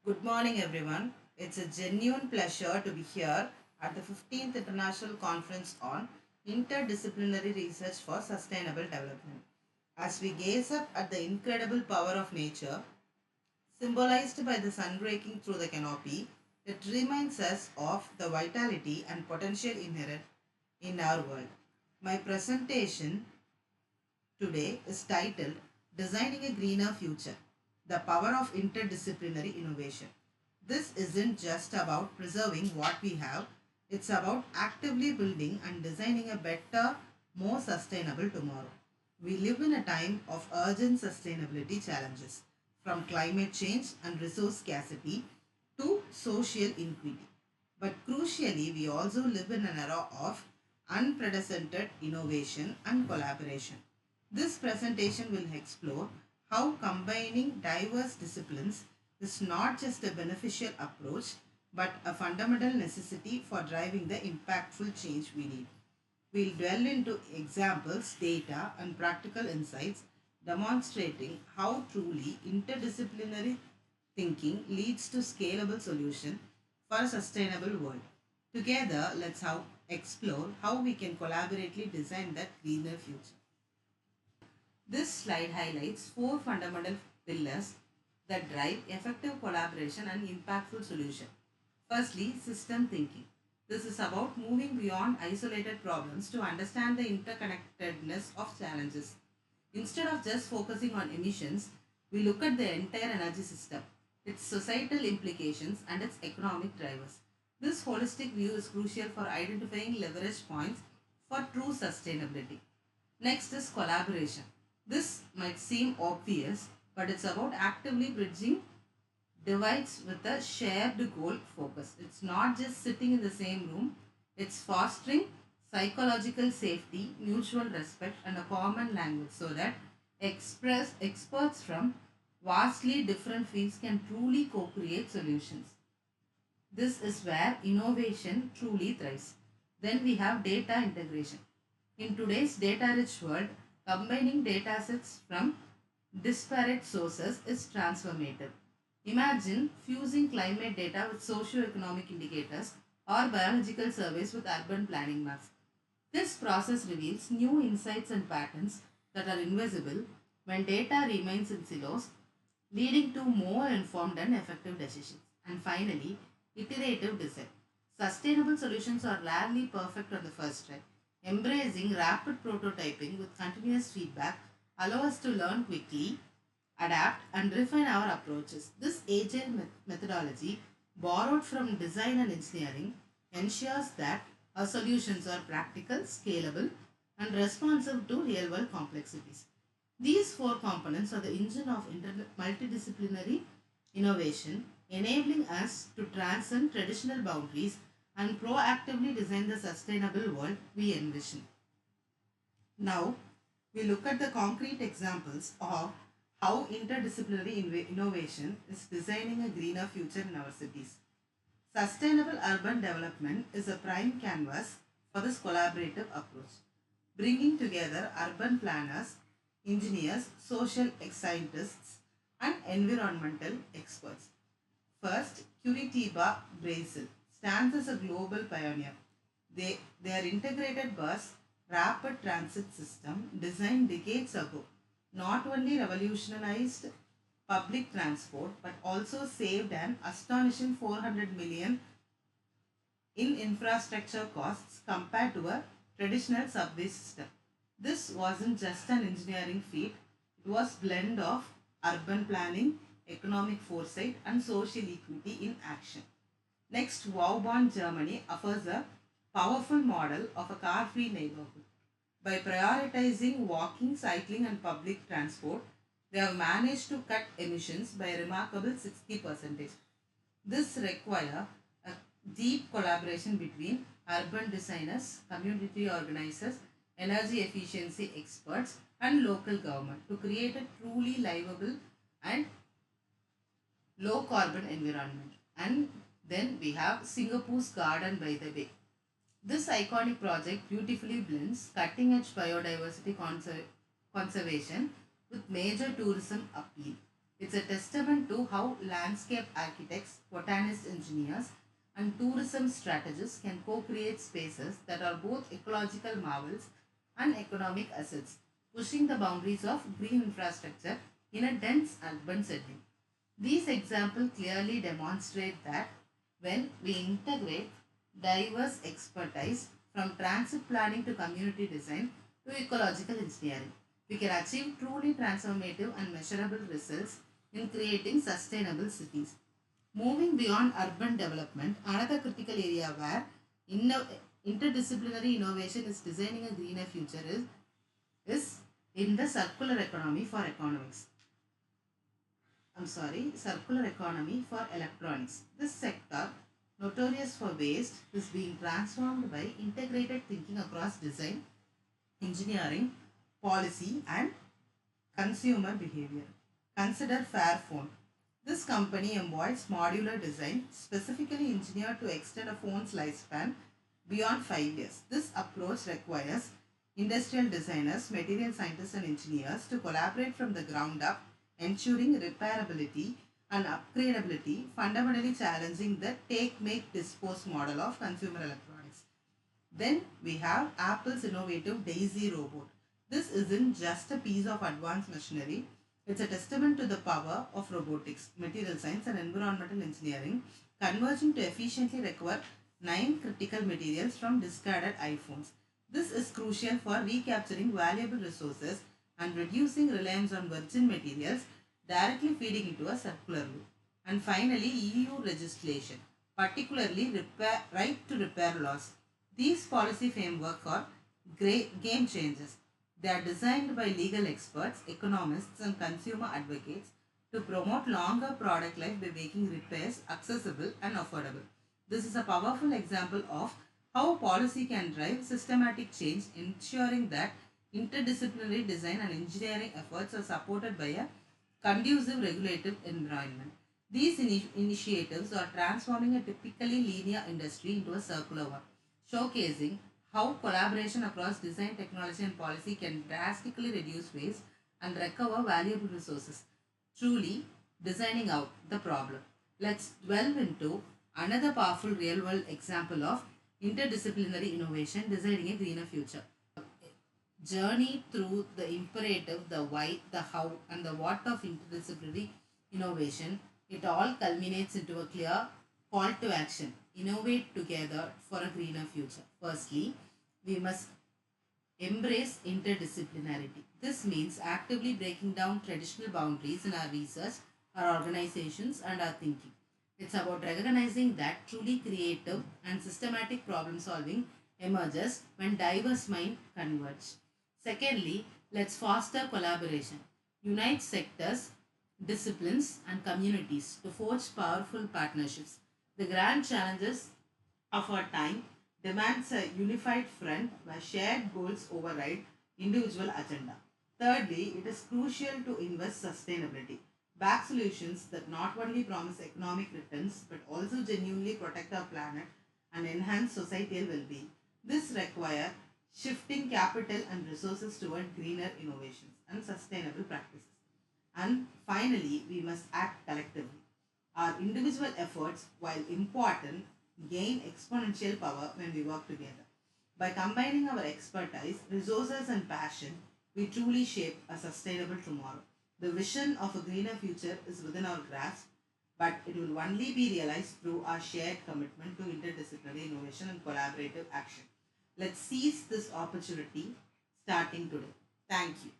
Good morning, everyone. It's a genuine pleasure to be here at the 15th International Conference on Interdisciplinary Research for Sustainable Development. As we gaze up at the incredible power of nature, symbolized by the sun breaking through the canopy, it reminds us of the vitality and potential inherent in our world. My presentation today is titled Designing a Greener Future, the Power of Interdisciplinary Innovation. This isn't just about preserving what we have, it's about actively building and designing a better, more sustainable tomorrow. We live in a time of urgent sustainability challenges, from climate change and resource scarcity to social inequity. But crucially, we also live in an era of unprecedented innovation and collaboration. This presentation will explore how combining diverse disciplines is not just a beneficial approach but a fundamental necessity for driving the impactful change we need. We'll delve into examples, data, and practical insights demonstrating how truly interdisciplinary thinking leads to scalable solutions for a sustainable world. Together, explore how we can collaboratively design that greener future. This slide highlights four fundamental pillars that drive effective collaboration and impactful solution. Firstly, system thinking. This is about moving beyond isolated problems to understand the interconnectedness of challenges. Instead of just focusing on emissions, we look at the entire energy system, its societal implications, and its economic drivers. This holistic view is crucial for identifying leverage points for true sustainability. Next is collaboration. This might seem obvious, but it's about actively bridging divides with a shared goal focus. It's not just sitting in the same room, it's fostering psychological safety, mutual respect, and a common language so that experts from vastly different fields can truly co create solutions. This is where innovation truly thrives. Then we have data integration. In today's data rich world, combining data sets from disparate sources is transformative. Imagine fusing climate data with socio-economic indicators or biological surveys with urban planning maps. This process reveals new insights and patterns that are invisible when data remains in silos, leading to more informed and effective decisions. And finally, iterative design. Sustainable solutions are rarely perfect on the first try. Embracing rapid prototyping with continuous feedback allows us to learn quickly, adapt, and refine our approaches. This agile methodology, borrowed from design and engineering, ensures that our solutions are practical, scalable, and responsive to real world complexities. These four components are the engine of multidisciplinary innovation, enabling us to transcend traditional boundaries and proactively design the sustainable world we envision. Now, we look at the concrete examples of how interdisciplinary innovation is designing a greener future in our cities. Sustainable urban development is a prime canvas for this collaborative approach, bringing together urban planners, engineers, social scientists, and environmental experts. First, Curitiba, Brazil, stands as a global pioneer. Their integrated bus rapid transit system, designed decades ago, not only revolutionized public transport but also saved an astonishing 400 million in infrastructure costs compared to a traditional subway system. This wasn't just an engineering feat, it was blend of urban planning, economic foresight, and social equity in action. Next, Vauban, Germany offers a powerful model of a car-free neighborhood. By prioritizing walking, cycling, and public transport, they have managed to cut emissions by a remarkable 60%. This requires a deep collaboration between urban designers, community organizers, energy efficiency experts, and local government to create a truly livable and low carbon environment. And then we have Singapore's Garden by the Bay. This iconic project beautifully blends cutting edge biodiversity conservation with major tourism appeal. It's a testament to how landscape architects, botanist engineers, and tourism strategists can co-create spaces that are both ecological marvels and economic assets, pushing the boundaries of green infrastructure in a dense urban setting. These examples clearly demonstrate that when we integrate diverse expertise from transit planning to community design to ecological engineering, we can achieve truly transformative and measurable results in creating sustainable cities. Moving beyond urban development, another critical area where interdisciplinary innovation is designing a greener future is in the circular economy for economics. Circular economy for electronics. This sector, notorious for waste, is being transformed by integrated thinking across design, engineering, policy, and consumer behavior. Consider Fairphone. This company embodies modular design specifically engineered to extend a phone's lifespan beyond 5 years. This approach requires industrial designers, material scientists, and engineers to collaborate from the ground up, ensuring repairability and upgradability, fundamentally challenging the take, make, dispose model of consumer electronics. Then we have Apple's innovative Daisy robot. This isn't just a piece of advanced machinery, it's a testament to the power of robotics, material science, and environmental engineering, converging to efficiently recover 9 critical materials from discarded iPhones. This is crucial for recapturing valuable resources and reducing reliance on virgin materials, directly feeding into a circular loop. And finally, EU legislation, particularly right to repair laws. These policy frameworks are game changers. They are designed by legal experts, economists, and consumer advocates to promote longer product life by making repairs accessible and affordable. This is a powerful example of how policy can drive systematic change, ensuring that interdisciplinary design and engineering efforts are supported by a conducive regulative environment. These initiatives are transforming a typically linear industry into a circular one, showcasing how collaboration across design, technology, and policy can drastically reduce waste and recover valuable resources, truly designing out the problem. Let's delve into another powerful real world example of interdisciplinary innovation designing a greener future. Journey through the imperative, the why, the how, and the what of interdisciplinary innovation, it all culminates into a clear call to action. Innovate together for a greener future. Firstly, we must embrace interdisciplinarity. This means actively breaking down traditional boundaries in our research, our organizations, and our thinking. It's about recognizing that truly creative and systematic problem solving emerges when diverse minds converge. Secondly, let's foster collaboration. Unite sectors, disciplines, and communities to forge powerful partnerships. The grand challenges of our time demands a unified front where shared goals override individual agenda. Thirdly, it is crucial to invest sustainability. Back solutions that not only promise economic returns but also genuinely protect our planet and enhance societal well-being. This requires shifting capital and resources toward greener innovations and sustainable practices. And finally, we must act collectively. Our individual efforts, while important, gain exponential power when we work together. By combining our expertise, resources, and passion, we truly shape a sustainable tomorrow. The vision of a greener future is within our grasp, but it will only be realized through our shared commitment to interdisciplinary innovation and collaborative action. Let's seize this opportunity starting today. Thank you.